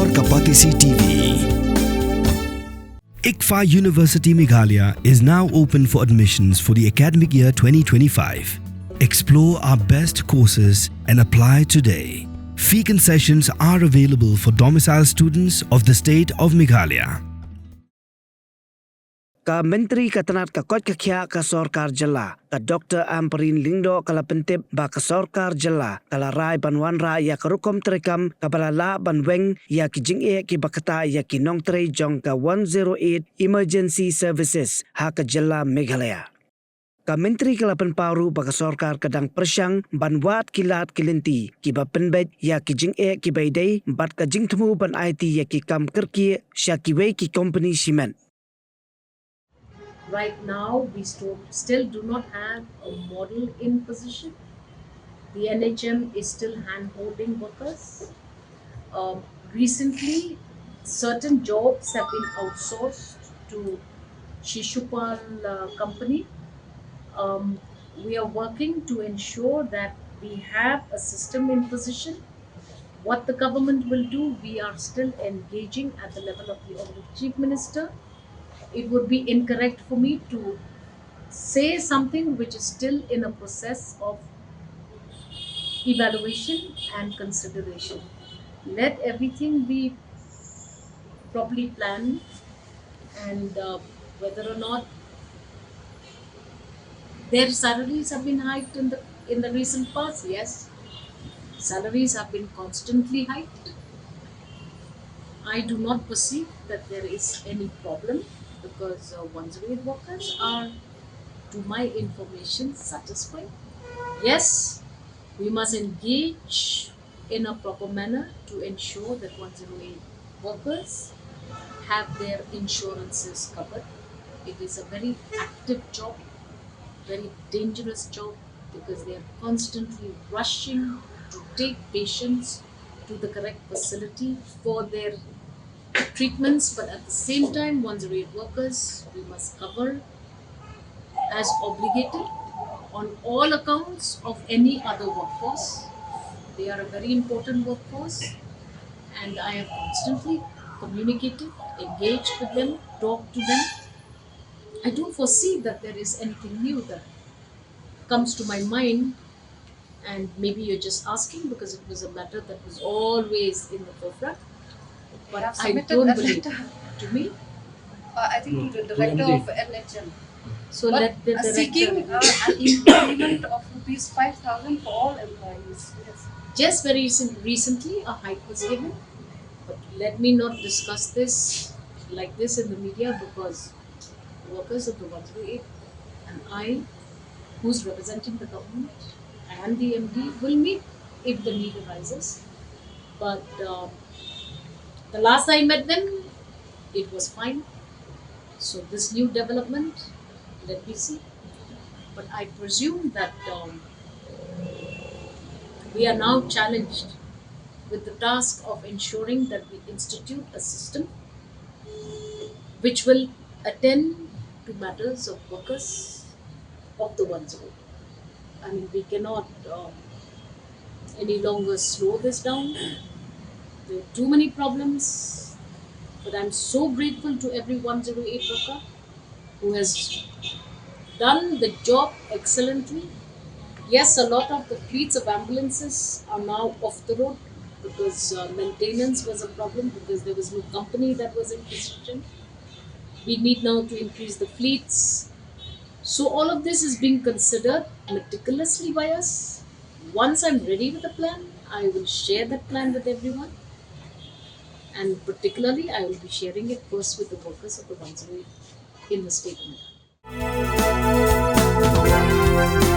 और Kapatisi TV. ICFA University Meghalaya is now open for admissions for the academic year 2025. Explore our best courses and apply today. Fee concessions are available for domicile students of the state of Meghalaya. Ka Menteri Katanat ka Kot Kakhya ka Sorkar Jylla ka Dr. Amperin Lingdo kala pentip ba ka Sorkar Jylla kala rai banwanra ya ka rukom terekam ka balala ban Weng ya ki Jingeh ki bakata ya ki Nongtrei Jong ka 108 Emergency Services ha ka Jylla Meghalaya. Ka Menteri Kalapan Paru ba ka Sorkar kadang persyang ban wat kilat kilinti ki ba penbet ya ki Jingeh ki baidai bat ka jingtemu ban IT ya ki kam kerki sya ki wei ki company cement. Right now, we still do not have a model in position. The NHM is still hand-holding workers. Recently, certain jobs have been outsourced to Shishupal company. We are working to ensure that we have a system in position. What the government will do, we are still engaging at the level of the Honorable Chief Minister. It would be incorrect for me to say something which is still in a process of evaluation and consideration. Let everything be properly planned, and whether or not their salaries have been hiked in the recent past, yes, salaries have been constantly hiked. I do not perceive that there is any problem because one-zero-eight workers are, to my information, satisfied. Yes, we must engage in a proper manner to ensure that 108 workers have their insurances covered. It is a very active job, very dangerous job because they are constantly rushing to take patients to the correct facility for their treatments, but at the same time, 108 workers we must cover as obligated on all accounts of any other workforce. They are a very important workforce, and I have constantly communicated, engaged with them, talked to them. I don't foresee that there is anything new that comes to my mind, and maybe you're just asking because it was a matter that was always in the forefront. But I don't believe. To me? I think to the director of NHM. So but let the director seeking an increment of rupees 5,000 for all employees. Yes. Just very recently, a hike was given. But let me not discuss this like this in the media because workers of the 108 and I, who's representing the government and the MD, will meet if the need arises. But the last I met them, it was fine. So this new development, let me see. But I presume that we are now challenged with the task of ensuring that we institute a system which will attend to matters of workers of the 108. I mean, we cannot any longer slow this down. There are too many problems, but I'm so grateful to every 108 worker who has done the job excellently. Yes, a lot of the fleets of ambulances are now off the road because maintenance was a problem because there was no company that was in position. We need now to increase the fleets. So all of this is being considered meticulously by us. Once I'm ready with the plan, I will share that plan with everyone. And particularly, I will be sharing it first with the workers of the 108 in the state of Meghalaya.